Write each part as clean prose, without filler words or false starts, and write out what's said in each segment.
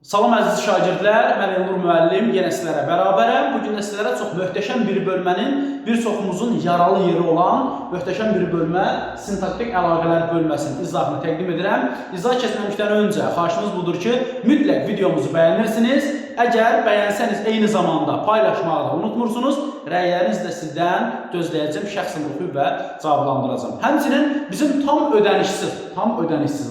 Salam əziz şagirdlər, mən Elnur müəllim, yenə sizlərə bərabərəm. Bugün də sizlərə çox möhtəşəm bir bölmənin, bir çoxumuzun yaralı yeri olan möhtəşəm bir bölmə, sintaktik əlaqələr bölməsinin izahını təqdim edirəm. İzah keçməmişdən öncə xahişimiz budur ki, mütləq videomuzu bəyənirsiniz. Əgər bəyənsəniz eyni zamanda paylaşmağı da unutmursunuz. Rəyləriniz də sizdən gözləyəcəm, şəxsən oxuyub və cavablandıracağım. Həmçinin bizim tam ödənişsiz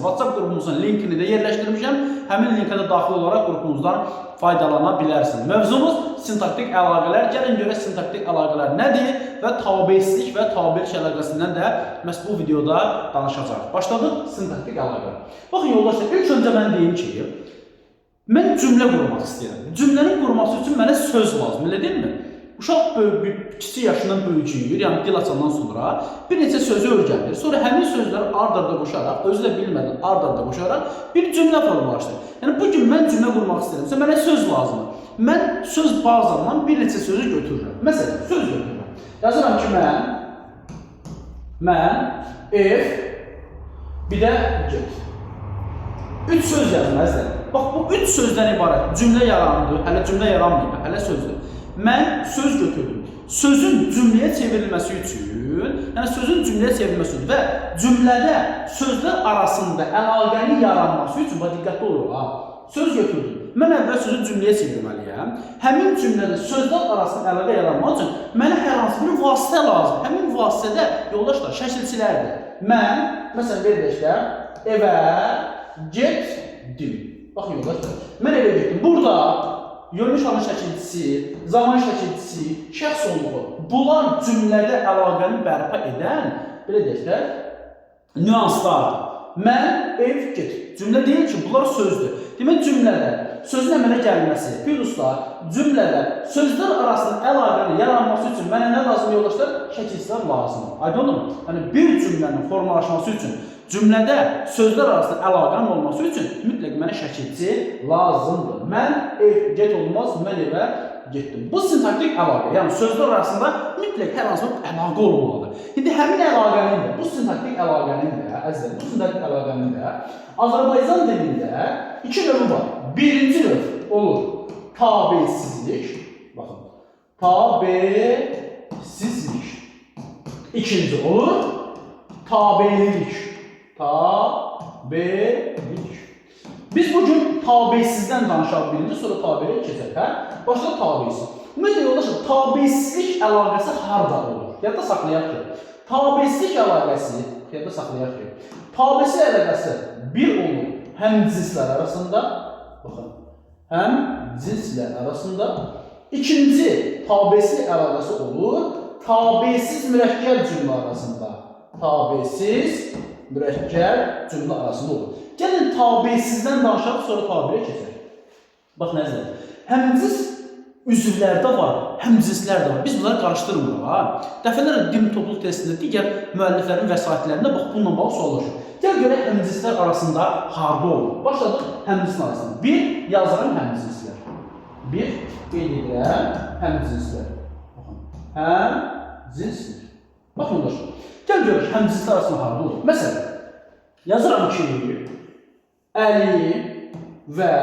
WhatsApp qrupumuzun linkini də yerləşdirmişəm. Həmin linkə də daxil olaraq qrupumuzdan faydalana bilərsiniz. Mövzumuz sintaktik əlaqələr. Gəlin görək sintaktik əlaqələr nədir və tabesizlik və tabeliş əlaqəsindən də məhz bu videoda danışacağıq. Başladıq sintaktik əlaqə. Baxın yoldaşlar, ilk öncə mən deyim ki, mən cümlə qurmaq istəyirəm. Cümlənin qurması üçün mənə söz lazım, elə deyilmi? Uşaq kiçik yaşından böyüyür, yəni dil açandan sonra bir neçə sözü öyrənir. Sonra həmin sözləri ard-arda qoşaraq, özü də bilmədən ard-arda qoşaraq bir cümlə formalaşdırır. Yəni bugün mən cümlə qurmaq istəyirəmsə mənə söz lazımdır. Mən söz bazamdan bir neçə sözü götürürəm. Məsələn, söz götürürəm. Yazıram ki, mən, ev, bir də get. 3 söz yazın əzizlər. Bax, bu 3 sözdən ibarət cümlə yarandı, hələ cümlə yaranmayıb, hələ sözdür. Mən söz götürdüm. Sözün cümləyə çevrilməsi üçün, yəni sözün cümləyə çevrilməsi üçün və cümlədə sözlər arasında əlaqənin yaranması üçün, bax, diqqətli olur, söz götürdüm. Mən əvvəl sözü cümləyə çevirməliyəm. Həmin cümlədə sözlər arasında əlaqə yaranmaq üçün mənə hər hansı bir vasitə lazım. Həmin vasitədə, yoldaşlar, şəkilçilərdir. Mən, məsələn, verilişlər, evə getdim. Baxın, yoldaşlar, mən evə getdim. Burada görmüş anın şəkilçisi, zaman şəkilçisi, şəxs olmağı, bunlar cümlədə əlaqəni bərpa edən, belə deyəklər, nüanslardır. Mən, ev, get. Cümlə deyil ki, bunlar sözdür. Demək, cümlədə sözün əmələ gəlməsi, pluslar, cümlədə sözlər arasında əlaqəni yaranması üçün mənə nə lazım, yoldaşlar? Şəkilçilər lazımdır. Aydın olun? Yəni, bir cümlənin formalaşması üçün, cümlədə sözlər arasında əlaqənin olması üçün mütləq mənə şəkilçi lazımdır. Mən, ev, get olmaz, mən evə getdim. Bu sintaktik əlaqə, yəni sözlər arasında mütləq hər hansı bir əlaqə olmalıdır. İndi həmin əlaqənin də, bu sintaktik əlaqənin də, əzizlər, bu sintaktik əlaqənin də Azərbaycan dilində 2 növü var. Birinci növ olur tabesizlik, baxın, tabesizlik. İkinci olur tabelilik. Tabelik. Biz bugün tabesizdən danışaq birinci, sonra tabeliyə keçək, hə? Başqa tabesiz. Ümumiyyətlə, yoldaşlar, tabesizlik əlaqəsi harada olur? Yadda saxlayaq ki, tabesizlik əlaqəsi, yadda saxlayaq ki, tabesizlik əlaqəsi bir olur həm cinslər arasında, baxın, həm cinslər arasında. İkinci tabesizlik əlaqəsi olur tabesiz mürəkkəb cümlə arasında. Tabesiz mürəkkəb cümlə arasında olur. Gəlin tabesizdən danışaq, sonra tabeliyə keçək. Bax, nəzər, həmcins üzvlərdə var, həmcinslər də var. Biz bunları qarışdırmırıq. Dəfələrlə din topluluq testində digər müəlliflərin vəsaitlərində bax, bununla bağlı suallaşır. Gəl görək həmcinslər arasında harda olur. Başladıq həmcinslər arasında. Bir, yazıram həmcinslər. Bir, qeyd edirəm həmcinslər. Həmcinslər. Baxın, yoldaşlar. Gəl görək həmcinslər arasında harda olur. Məsələn, yazıram ki, Əli və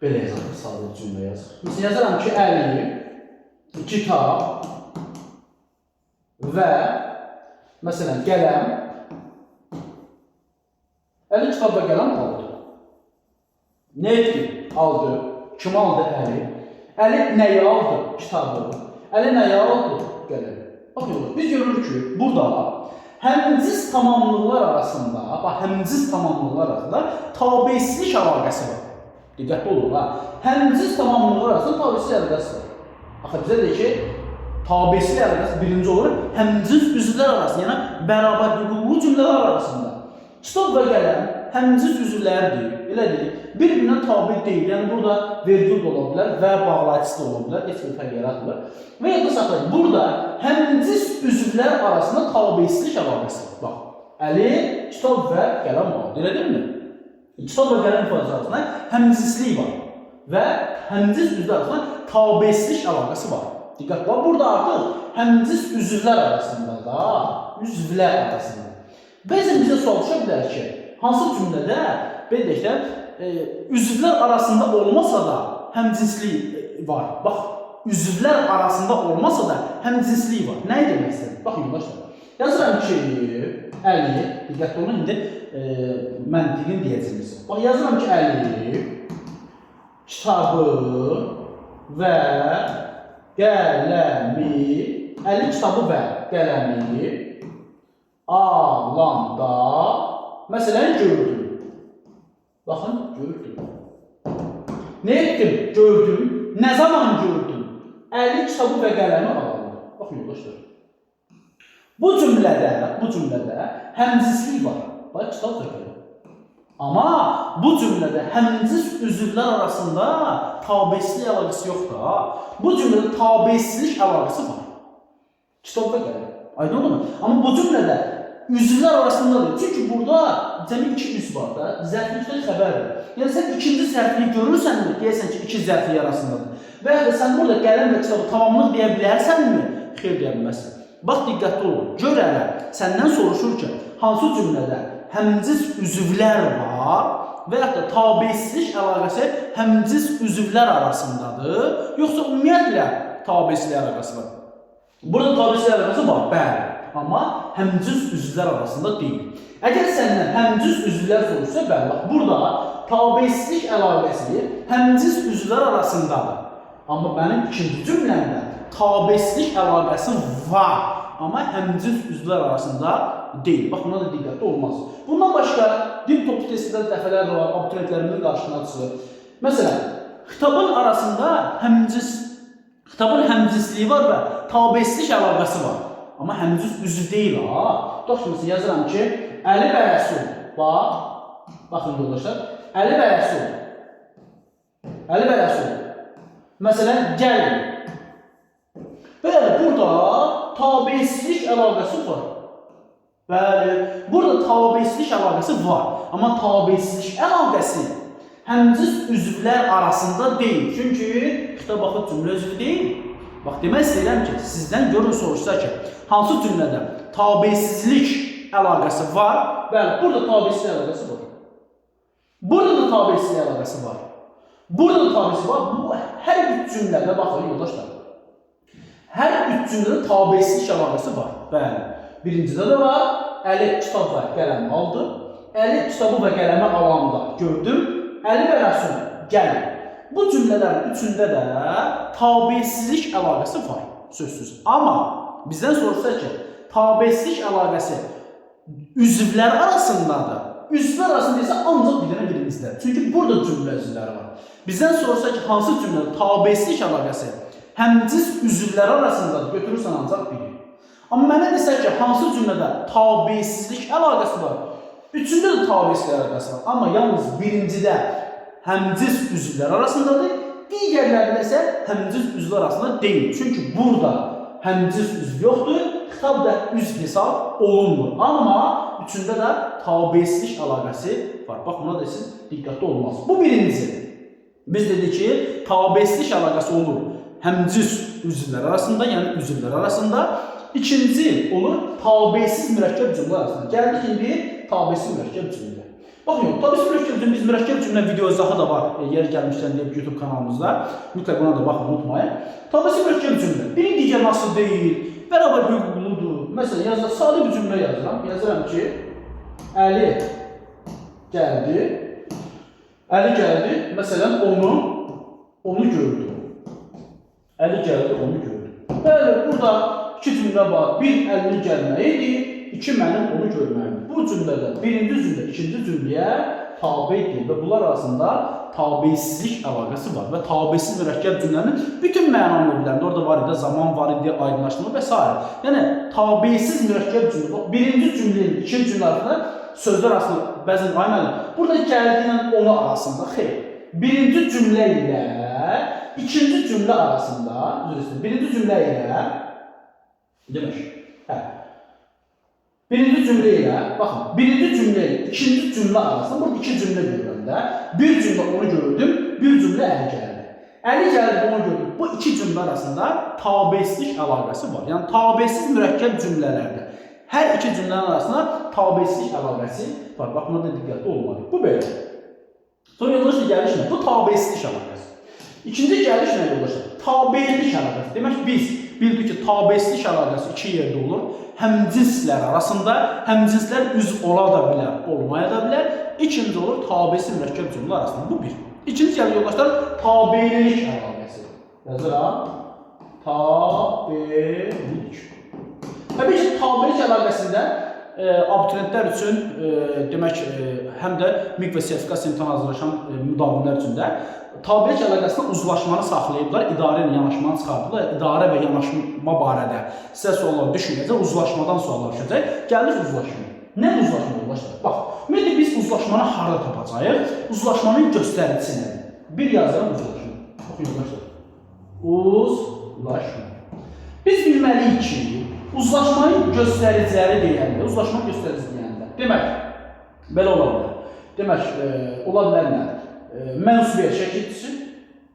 belə yazarıq, sadə cümlə yazır. Məsələn, yazıram ki, Əli kitab və məsələn, qələm. Əli kitab və qələm aldı. Nə etdi? Aldı. Kim aldı Əli? Əli nəyi aldı? Kitabı. Əli nəyi aldı? Qələm. Baxın, biz görürük ki, burada həmciz tamamlıqlar arasında, tabesizlik əlaqəsi var. Diqqətli olur, həmciz tamamlıqlar arasında tabesizlik əlaqəsi var. Axı, bizə deyək ki, tabesizlik əlaqəsi birinci olur, həmciz üzvlər arasında, yəni bərabər hüquqlu cümlələr arasında. Kitab və qələm həmciz üzvlərdir, elə deyil. Bir-birindən tabi deyil, yəni burada vergül də ola bilər və bağlayıcısı da ola bilər, heç bir fərq yaratmır. Və yadda saxlayın, burada həmciz üzvlər arasında tabesizlik əlaqəsi var. Bax, Əli kitab və qələm aldı, elə deyilmi? Kitab və qələm ifadəsi arasında həmcizlik var və həmciz üzvlər arasında tabesizlik əlaqəsi var. Diqqət var, burada artıq həmciz üzvlər arasında da, üzvlər arasında. Bəzən bizə sual düşə bilər ki, hansı cümlədə belə deyək də, üzvlər arasında olmasa da həmcinslik var. Bax, üzvlər arasında olmasa da həmcinslik var. Nə demək istəyir? Baxın, yoldaşlar. Yazıram ki, Əli, diqqətli olun, indi məntiqin deyəcəyimiz. Bax, yazıram ki, Əli kitabı və qələmi, Əli kitabı və qələmi alanda, məsələn, gördüm. Baxın, gördüm. Ne etdim? Gördüm. Ne zaman gördüm? Əli kitabı və qələmi alanda. Baxın, yoldaşlar. Bu cümlədə həmcinslik var. Bax, kitab da qələm. Amma bu cümlədə həmcins üzvlər arasında tabeçilik əlaqəsi yoxdur. Bu cümlədə tabeçilik əlaqəsi var. Kitab və qələm. Aydın oldu mu? Amma bu cümlədə üzvlər arasındadır. Çünki burada cəmi 2 üz var da, zərflikdən xəbərdir. Yəni sən ikinci zərfliyi görürsənmi? Deyəsən ki, 2 zərflik arasındadır. Və ya da sən burada qələm və kitabı tamamlıq deyə bilərsənmi? Xeyr, deyə bilməzsən. Bax, diqqətli olun. Gör hələ, səndən soruşur ki, hansı cümlədə həmcins üzvlər var və ya da tabeçilik əlaqəsi həmcins üzvlər arasındadır, yoxsa ümumiyyətlə tabeçilik əlaqəsi var? Burada tabeçilik əlaqəsi var, bəli. Amma həmcins üzvlər arasında deyil. Əgər səndən həmcins üzvlər soruşsa, bəli, bax, burada tabeçilik əlaqəsi həmcins üzvlər arasındadır. Amma mənim ikinci cümləmdə tabeçilik əlaqəsi var, amma həmcins üzvlər arasında deyil. Bax, buna da diqqətli olmaz. Bundan başqa, dil toplu testində dəfələr var, abituriyentlərimizin qarşısına çıxır. Məsələn, xitabın arasında xitabın həmcinsliyi var və tabeçilik əlaqəsi var. Amma həmcins üzv deyil, ha. Dost, yazıram ki, Əli və Rəsul. Bax, baxın, yoldaşlar. Əli və Rəsul. Əli və Rəsul. Məsələn, gəlin. Bəli, burada tabeçilik əlaqəsi var. Bəli, burada tabeçilik əlaqəsi var. Amma tabeçilik əlaqəsi həmcins üzvlər arasında deyil. Çünki xitab baxı cümlə üzvü deyil. Bax, demək istəyirəm ki, sizdən görün soruşsa ki, hansı cümlədə tabeçilik əlaqəsi var? Bəli, burada tabeçilik əlaqəsi var. Burada da tabeçilik əlaqəsi var. Burada da tabeçilik var. Bu, hər üç cümlədə, baxın, yoldaşlar. Hər üç cümlədə tabeçilik əlaqəsi var. Bəli, birincidə də var, Əli kitab və qələmi aldı. Əli kitabı və qələmi alanda gördüm. Əli və Rəsul gəlin. Bu cümlələrin üçündə də tabeçilik əlaqəsi var, sözsüz. Amma bizdən soruşsa ki, tabeçilik əlaqəsi üzvlər arasındadır. Üzvlər arasında isə ancaq bir dənə birincisidir. Çünki burada cümlə üzvləri var. Bizdən soruşsa ki, hansı cümlədə tabeçilik əlaqəsi həmcins üzvlər arasındadır, götürürsən ancaq biri. Amma mənə desə ki, hansı cümlədə tabeçilik əlaqəsi var? Üçündə də tabeçilik əlaqəsi var. Amma yalnız birincidə həmcins üzvlər arasındadır, digərlərində isə həmcins üzvlər arasında deyil. Çünki burada həmcins üzv yoxdur, xitab da üzv hesab olunmur. Amma üçündə də tabeçilik əlaqəsi var. Bax, buna da siz diqqətli olmalısınız. Bu birinci. Biz dedik ki, tabeçilik əlaqəsi olur həmcins üzvlər arasında, yəni üzvlər arasında. İkinci olur tabeçsiz mürəkkəb cümlə arasında. Gəldik indi tabeçsiz mürəkkəb cümlə. Baxın, tabeçsiz mürəkkəb cümlə, biz mürəkkəb cümlə video izahı da var, yer gəlmişdən deyib YouTube kanalımızda. Mütləq buna da baxın, unutmayın. Tabeçsiz mürəkkəb cümlə. Biri digər nasıl deyil, bərabər hüquqludur. Məsələn, sadə bir cümlə yazıram. Yazıram ki, Əli gəldi. Əli gəldi, məsələn, onu gördü. Əli gəldi, onu gördü. Bəli, burada iki cümlə var. Bir, Əlinin gəlməyidir. İki, mənim onu görməyimdir. Bu cümlədə birinci cümlə ikinci cümləyə tabedir və bunlar arasında tabeçsizlik əlaqəsi var və tabeçsiz mürəkkəb cümlənin bütün məna növlərində orada var idi, zaman var idi, aydınlaşdırma və s. Yəni tabeçsiz mürəkkəb cümlə, birinci cümlə ilə ikinci cümlə arasında sözlər arasında bəzən qaynadır. Burada gəldi ilə onu arasında xeyr. Birinci cümlə ilə ikinci cümlə arasında, birinci cümlə ilə demək, birinci cümlə ilə, baxın, birinci cümlə ilə ikinci cümlə arasında, burada iki cümlə görürəm də, bir cümlə onu gördüm, bir cümlə Əli gəldi. Əli gəldi, onu gördüm. Bu iki cümlə arasında tabeçsiz əlaqəsi var. Yəni, tabeçsiz mürəkkəb cümlələrdə Hər iki cümlənin arasında tabesizlik əlaqəsi var. Bax, buna da diqqətli olmalıyıq. Bu belə. Sonra yoldaşlar gəlişlə, bu tabesizlik əlaqəsi. İkinci gəlişlə yoldaşlar, tabelik əlaqəsi. Demək ki, biz bildik ki, tabesizlik əlaqəsi iki yerdə olur. Həmcinslər arasında, həmcinslər üzv ola da bilər, olmaya da bilər. İkinci olur, tabesi mürəkkəb cümlə arasında. Bu bir. İkinci gəlir yoldaşlar, tabelik əlaqəsi. Yazıram. Tabelik. Təbii ki, tabelik əlaqəsində abituriyentlər üçün demək, həm də MİQ və sertifikasiya imtahanı hazırlaşan müdavimlər üçün də tabelik əlaqəsində uzlaşmanı saxlayıblar, idarə ilə yanaşmanı çıxardıblar. İdarə və yanaşma barədə sizə suallar düşməyəcək, uzlaşmadan suallar düşəcək. Gəlir uzlaşma. Nə uzlaşma yoldaşlar? Bax, ümumiyyətlə biz uzlaşmanı harada tapacağıq? Uzlaşmanın göstəricisi nədir? Bir yazıram uzlaşma. Baxın yoldaşlar. Uzlaşma. Biz bilməliyik ki, uzlaşmanın göstəriciləri deyəndə, uzlaşmanın göstəricisi deyəndə, demək, belə ola bilər. Demək, ola bilər nə? Mənsubiyyət şəkilçisi,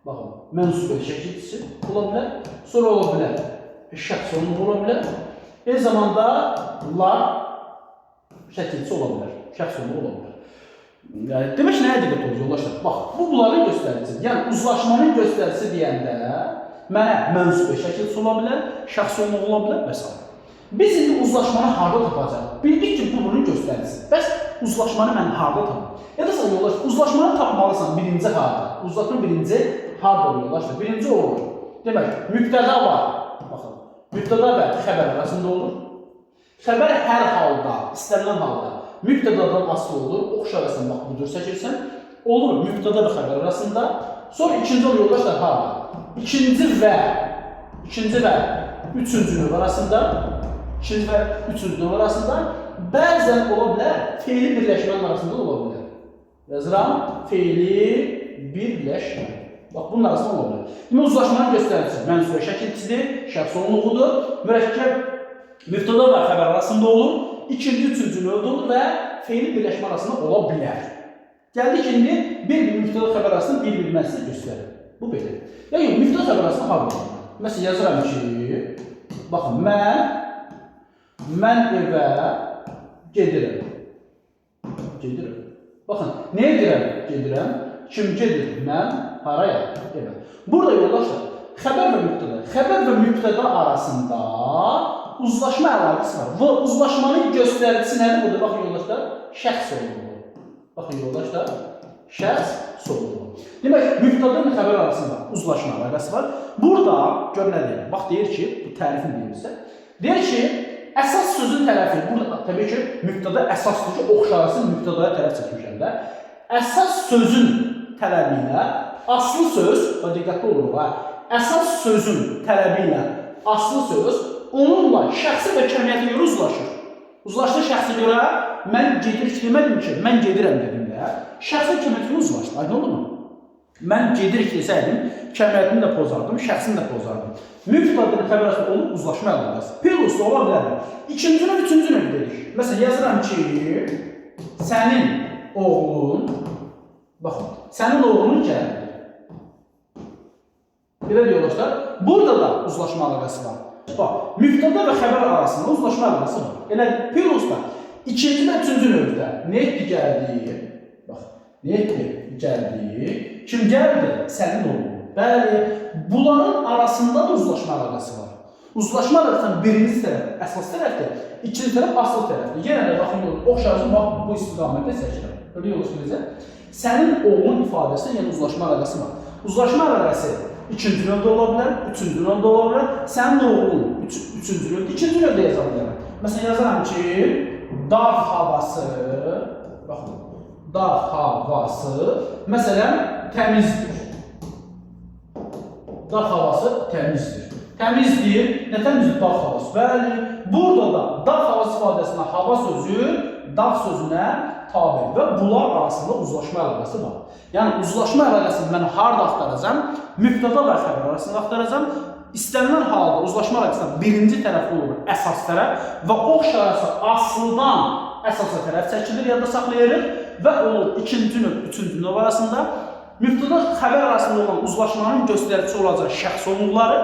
baxın, mənsubiyyət şəkilçisi ola bilər, sonra ola bilər, şəxs sonluq ola bilər, eyni zamanda lar şəkilçisi ola bilər, şəxs sonluq ola bilər. Demək, nəyə diqqət olur yoldaşlar? Bax, bu bunların göstəricisi. Yəni, uzlaşmanın göstəricisi deyəndə mənə mənsubiyyət şəkilçisi ola bilər, şəxs sonluq ola bilər və s. Biz indi uzlaşmanı harada tapacaq? Bildik ki, bu bunun göstəricisi. Bəs uzlaşmanı mən harada tapam? Ya da sən yoldaş, uzlaşmanı tapmalısan birinci harada. Uzlaşma birinci harada olur yoldaşlar? Birinci olur. Demək, mübtəda var. Baxın, mübtəda və xəbər arasında olur. Xəbər hər halda, istənilən halda mübtədadan asılı olur. Oxşar arasında bax, budur çəkirsən. Olur mübtəda və xəbər arasında. Sonra ikinci olur yoldaşlar harada? İkinci və üçüncü növ arasında. İkinci və üçüncü növ arasında. Bəzən ola bilər, feili birləşmənin arasında ola bilər. Yazıram, feili birləşmə. Bax, bunun arasında ola bilər. Demək, uzlaşmanın göstəricisi mənsubiyyət şəkilçisidir, şəxs sonluğudur, mürəkkəb mübtəda və xəbər arasında olur, ikinci, üçüncü növdə olur və feili birləşmə arasında ola bilər. Gəldik indi bir mübtəda xəbər arasında bir-birini mən sizə göstərim. Bu belə. Yəni, mübtəda xəbər arasında harada olur? Məsələn, yazıram ki, baxın, mən evə gedirəm. Baxın, nəyə gedirəm? Kim gedir? Mən haraya? Evə. Burada yoldaşlar, xəbər və mübtəda arasında uzlaşma əlaqəsi var. Və uzlaşmanın göstəricisi nədir burada? Baxın yoldaşlar, şəxs sonluğu. Baxın yoldaşlar, şəxs sonluğu. Demək, mübtəda və xəbər arasında uzlaşma əlaqəsi var. Burada, gör nə deyir? Bax, deyir ki, bu tərifini deyirsə, deyir ki, əsas sözün tərəfi, burada təbii ki, mübtəda əsasdır ki, oxşarası mübtədaya tərəf çəkmişəm də. Əsas sözün tələbi ilə aslı söz, və diqqətli oluruq, əsas sözün tələbi ilə aslı söz onunla şəxsi və kəmiyyəti görə uzlaşır. Uzlaşdığı şəxsi görə mən gedirik demədim ki, mən gedirəm dedim də, şəxsi kəmiyyəti uzlaşdı, aydın olur mu? Mən gedirik desəydim, kəmiyyətini də pozardım, şəxsini də pozardım. Mübtədanın xəbər arasında olub uzlaşma əlaqəsi. Plus da ola bilərmi? İkinci növ, üçüncü növ dedik. Məsələn, yazıram ki, sənin oğlun, baxın, sənin oğlunun gəldi. Belə deyirlər, burada da uzlaşma əlaqəsi var. Bax, mübtəda və xəbər arasında uzlaşma əlaqəsi var. Elə plus da ikinci və üçüncü növdə nə etdi gəldi? Bax, nə etdi gəldi? Kim gəldi? Sənin oğlun. Bəli, bunların arasında da uzlaşma əlaqəsi var. Uzlaşma əlaqəsinin birinci tərəf əsas tərəfdir, ikinci tərəf asıl tərəfdir. Yenə də baxın, oxşarısı bu istiqamətdə seçirəm. Öyle yollaşma sənin oğlun ifadəsində yəni uzlaşma əlaqəsi var. Uzlaşma əlaqəsi ikinci növdə ola bilər, üçüncü növdə ola bilər. Sənin oğlun üçüncü növdə, ikinci növdə yaza bilərəm. Məsələn, yazaram ki, dağ havası, baxın, dağ havası, məsələn, təmizdir. Dağ havası təmizdir. Təmizdir. Nə təmizdir? Dağ havası. Bəli, burada da dağ havası ifadəsində hava sözü dağ sözünə tabidir və bunlar arasında uzlaşma əlaqəsi var. Yəni, uzlaşma əlaqəsini mən harada axtaracam? Mübtəda və xəbər arasında axtaracam. İstənilən halda uzlaşma əlaqəsində birinci tərəf olur əsas tərəf və oxşarası asıldan əsasa tərəf çəkilir, yadda saxlayırıq və olur ikinci növ, üçüncü növ arasında. Mübtəda xəbər arasında olan uzlaşmanın göstəricisi olacaq şəxs onluqları,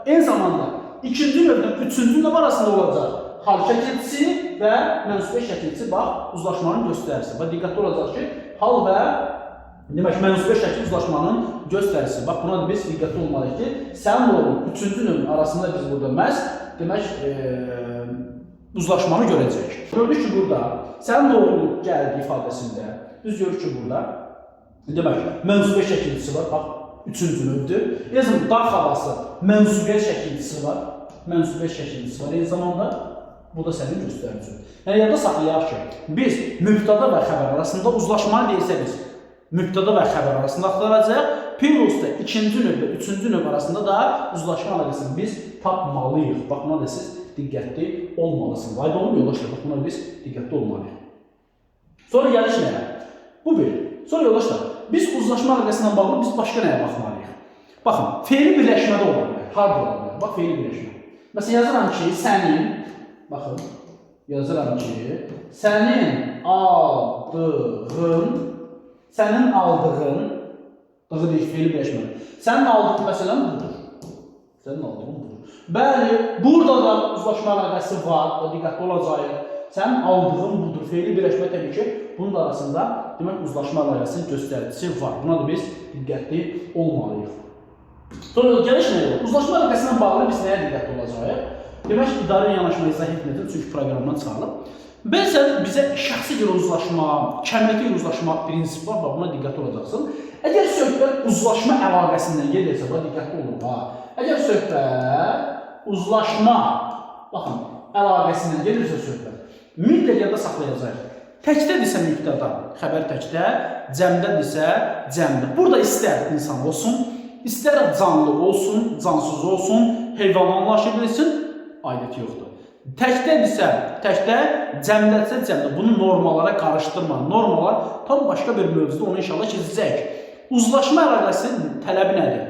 eyni zamanda ikinci növdən üçüncü növ arasında olacaq hal şəkilçisi və mənsub şəkilçisi bax uzlaşmanın göstəricisi. Bax diqqətli olacaq ki, hal və demək mənsub şəkil uzlaşmanın göstəricisi. Bax buna da biz diqqətli olmalıyıq ki, sənin növün, üçüncü növün arasında biz burada məhz demək uzlaşmanı görəcəyik. Gördük ki, burada sənin növün gəldi ifadəsində biz görürük ki, burada demək mənsub şəkilçisi var. Bax üçüncü növdür. Yazın dar havası mənsubiyyət şəkilçisi var. Mənsubiyyət şəkilçisi var. Eyni zamanda bu da sənin göstəricisi. Yəni yadda saxlayaq ki, biz mübtada və xəbər arasında uzlaşmanı deyilsə biz mübtada və xəbər arasında axtaracaq. Plus da ikinci növ və üçüncü növ arasında da uzlaşma əlaqəsini biz tapmalıyıq. Bax buna da siz diqqətli olmalısınız. Ayda olun yoldaşlar, bax buna biz diqqətli olmalıyıq. Sonra gəliş nəyə? Bu bir. Sonra yoldaşlar, biz uzlaşma əlaqəsindən bağlı biz başqa nəyə baxmalıyıq? Baxın, feili birləşmədə ola bilər. Harada ola bilər? Bax, feili birləşmə. Məsələn, yazıram ki, sənin, baxın, yazıram ki, sənin aldığın, dığı deyək, feili birləşmədə. Sənin aldığın, məsələn, budur. Sənin aldığın budur. Bəli, burada da uzlaşma əlaqəsi var, o diqqətli olacaq. Sənin aldığın budur. Feili birləşmə təbii ki, bunun da arasında demək uzlaşma əlaqəsinin göstəricisi var. Buna da biz diqqətli olmalıyıq. Sonra gəliş nəyə? Uzlaşma əlaqəsindən bağlı biz nəyə diqqətli olacağıq? Demək, idarə yanaşmayı izah etmədim, çünki proqramdan çıxarılıb. Bəzən bizə şəxsi görə uzlaşma, kəmiyyətli görə uzlaşma prinsipi var, buna diqqətli olacaqsın. Əgər söhbət uzlaşma əlaqəsindən gedirsə, buna diqqətli olun. Əgər söhbət uzlaşma, baxın, əlaqəsindən gedirsə söhbət, mütləq saxlayacaq. Təkdədirsə mübtəda, xəbər təkdə, cəmdədirsə cəmdə. Burada istər insan olsun, istər canlı olsun, cansız olsun, heyvan anlaşılsın, aidiyyəti yoxdur. Təkdədirsə təkdə, cəmdədirsə cəmdə. Bunu normalara qarışdırma. Normalar tam başqa bir mövzuda onu inşallah keçəcək. Uzlaşma əlaqəsinin tələbi nədir?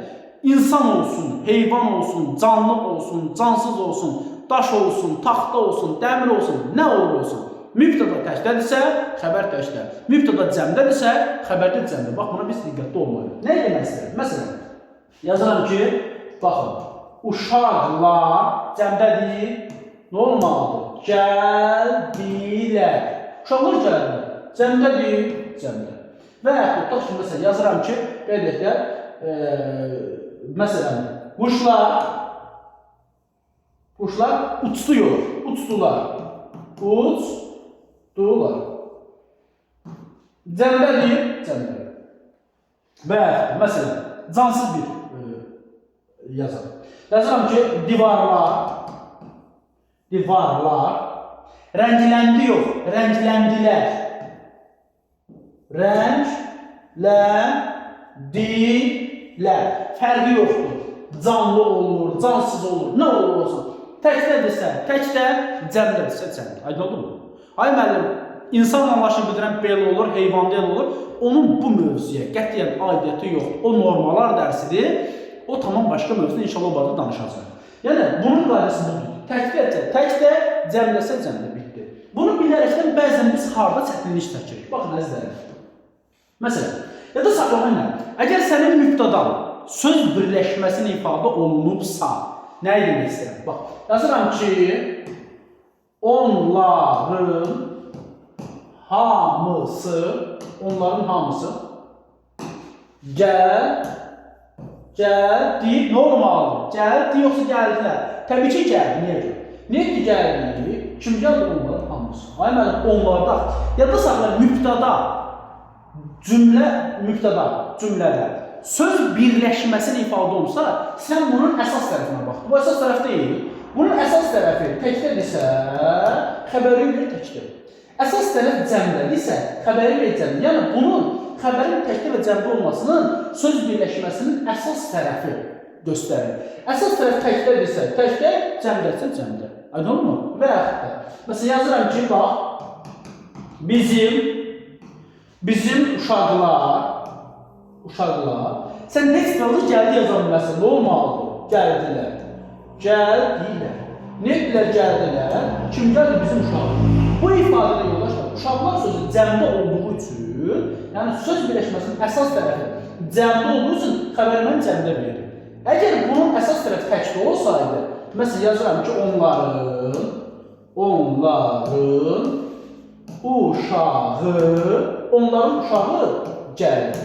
İnsan olsun, heyvan olsun, canlı olsun, cansız olsun, daş olsun, taxta olsun, dəmir olsun, nə olur olsun. Mübtəda təkdədirsə, xəbər təkdə. Mübtəda cəmdədirsə, xəbərdə cəmdə. Bax, buna biz diqqətli olmalıyıq. Nə demək istəyir? Məsələn, yazıram ki, baxın, uşaqlar cəmdədir, nə olmalıdır? Gəldilər. Uşaqlar gəldilər. Cəmdədir, cəmdə. Və yaxud da şimdi məsələn, yazıram ki, məsələn, quşlar uçduyor, uçdular. Uçdular. Cəmdədir, cəmdə. Və məsələn, cansız bir yazarım. Yazıram ki, divarlar, rəngləndi yox, rəngləndilər. Rəngləndilər. Fərqi yoxdur. Canlı olur, cansız olur, nə olur olsun. Təkdədirsə, təkdə, cəmdədirsə, cəmdə. Aydın oldu mu? Ay müəllim, insan anlaşını bildirən belə olur, heyvanda elə olur. Onun bu mövzuya qətiyyən aidiyyəti yoxdur. O normalar dərsidir. O tamam başqa mövzuda inşallah o barədə danışacaq. Yəni, bunun qaydası budur. Təkdə, cəmdəsə, cəmdə bitdi. Bunu bilərəkdən bəzən biz harada çətinlik çəkirik. Baxın, əzizlərim. Məsələn, ya da saxlamayın nə? Əgər sənin mübtadan söz birləşməsini ifadə olunubsa, nə demək istəyirəm? Bax, yazıram ki, onların hamısı gəldi, nə olmalıdır? Gəldi, yoxsa gəldilər? Təbii ki, gəldi, niyə görə? Niyə ki, gəldi? Kim gəldi onların hamısı? Ay mənim, onlarda. Yadda saxlayın, cümlədə söz birləşməsini ifadə olunsa, sən bunun əsas tərəfinə bax. Bu əsas tərəf deyil. Bunun əsas tərəfi təkdədirsə, xəbəri verir təkdə. Əsas tərəf cəmdədirsə, xəbəri verir cəmdə. Yəni, bunun xəbərin təkdə və cəmdə olmasının söz birləşməsinin əsas tərəfi göstərir. Əsas tərəf təkdədirsə, təkdə, cəmdədirsə, cəmdə. Aydın olur mu? Və yaxud da. Məsələn, yazıram ki, bax, bizim uşaqlar, sən heç qalır gəldi yazan bilməsin, nə olmalıdır? Gəldilər. Nə etdilər, gəldilər? Kim gəldi? Bizim uşaqlar. Bu ifadədə yoldaşlar, uşaqlar sözü cəmdə olduğu üçün, yəni söz birləşməsinin əsas tərəfi cəmdə olduğu üçün xəbəri mən cəmdə verir. Əgər bunun əsas tərəfi təkdə olsaydı, məsələn, yazıram ki, onların uşağı gəlir.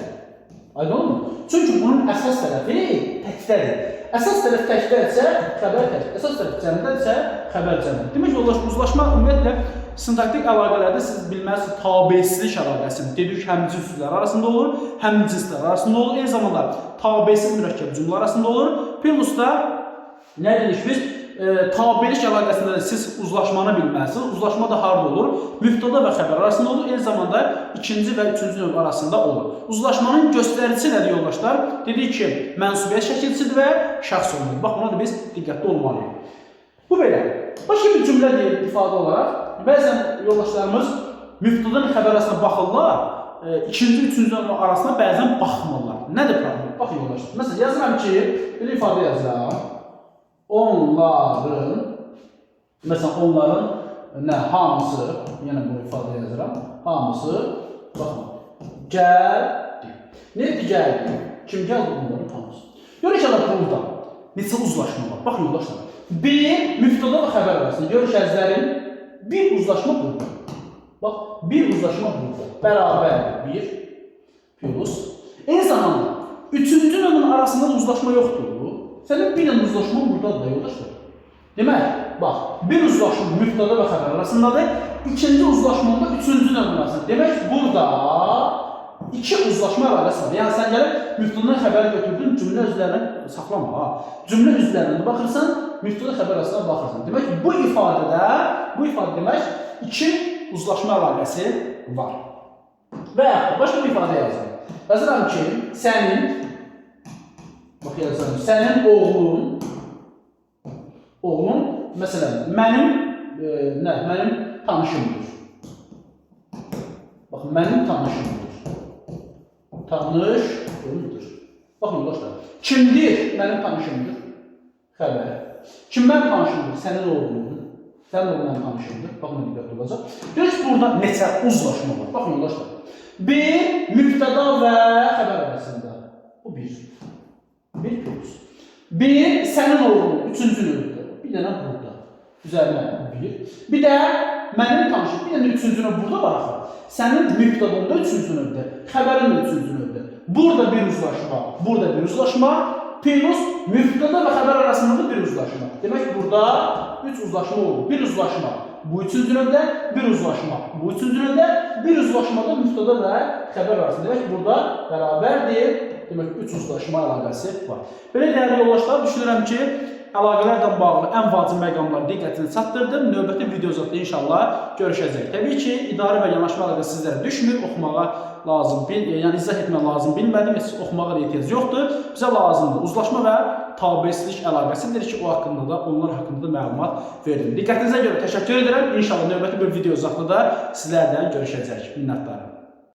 Aydın mı? Çünki bunun əsas tərəfi təkdədir. Əsas tərəf təkdədirsə, xəbər təkdir. Əsas tərəf cəmdədirsə, xəbər cəmdədir. Demək ki, uzlaşma ümumiyyətlə sintaktik əlaqələrdə siz bilməlisiniz, tabesilik əlaqəsi dedik, həm cinslər arasında olur, həm cinslər arasında olur. Eyni zamanda tabesiz mürəkkəb cümlə arasında olur. Plus da nə dedik biz? Tabelik əlaqəsində də siz uzlaşmanı bilməlisiniz. Uzlaşma da harda olur? Mübtəda və xəbər arasında olur. Eyni zamanda ikinci və üçüncü növ arasında olur. Uzlaşmanın göstəricisi nədir yoldaşlar? Dedik ki, mənsubiyyət şəkilçisidir və şəxs olmalıdır. Bax, buna da biz diqqətli olmalıyıq. Bu belə. Başqa bir cümlə deyil ifadə olaraq. Bəzən yoldaşlarımız mübtədanın xəbər arasına baxırlar, ikinci, üçüncü növ arasına bəzən baxmırlar. Nədir problem? Baxın yoldaşlar. Məsələn, yazıram ki, bir ifadə yazıram. Onların hamısı, yəni bunu ifadə yazıram, hamısı, baxın, gəldi. Nədir gəldi? Kim gəldi onların hamısı? Görək ki, burada neçə uzlaşma var? Baxın yoldaşlar. Bir, mübtəda və xəbər arasında. Görək əzlərin, bir uzlaşma burada. Bax, bir uzlaşma burada. Bərabər bir, plus. Eyni zamanda, üçüncü növün arasında uzlaşma yoxdur. Sənin bir dənə uzlaşma buradadır da yoldaşlar. Demək, bax, bir uzlaşma mübtəda və xəbər arasındadır, ikinci uzlaşma da üçüncü növün arasında. Demək, burada iki uzlaşma əlaqəsi var. Yəni, sən gəlib mübtədadan xəbəri götürdün, cümlə üzvlərini saxlama. Cümlə üzvlərini baxırsan, mübtəda xəbər arasına baxırsan. Demək, bu ifadə demək, iki uzlaşma əlaqəsi var. Və yaxud başqa bir ifadə yazıram. Yazıram ki, sənin oğlun, məsələn, mənim tanışımdır. Baxın, mənim tanışımdır. Tanışımdır. Baxın, yoldaşlar. Kimdir? Mənim tanışımdır. Xəbər. Kim mənim tanışımdır? Sənin oğlun. Sənin oğlun mənim tanışımdır. Baxın, diqqətli olacaq. Görürsünüz, burada neçə uzlaşma var. Baxın, yoldaşlar. Bir, mübtəda və xəbər arasında. Bu bir. Bir plus. Bir, sənin oğlun, üçüncü növdə. Bir dənə burada. Üzərinə bir. Bir də mənim tanışım, bir dənə üçüncü növ burada var axı. Sənin mübtədanda üçüncü növdə, xəbərin də üçüncü növdə. Burada bir uzlaşma, burada bir uzlaşma. Plus, mübtəda və xəbər arasında da bir uzlaşma. Demək ki, burada üç uzlaşma olur. Bir uzlaşma bu üçüncü növdə, bir uzlaşma bu üçüncü növdə, bir uzlaşma da mübtəda və xəbər arasında. Demək ki, burada bərabərdir. Demək, üç uzlaşma əlaqəsi var. Belə dəyərli yoldaşlar, düşünürəm ki, əlaqələrlə bağlı ən vacib məqamları diqqətini çatdırdım. Növbəti videozatda inşallah görüşəcək. Təbii ki, idarə və yanaşma əlaqəsi sizlərə düşmür, oxumağa lazım, yəni izah etmə lazım bilmədim, heç oxumağa da ehtiyac yoxdur. Bizə lazımdır. Uzlaşma və tabesilik əlaqəsidir ki, onlar haqqında da məlumat verdim. Diqqətinizə görə təşəkkür edirəm. İnşallah növbəti bir videozatda da sizlərlə görüşəcək. Minnətdarım.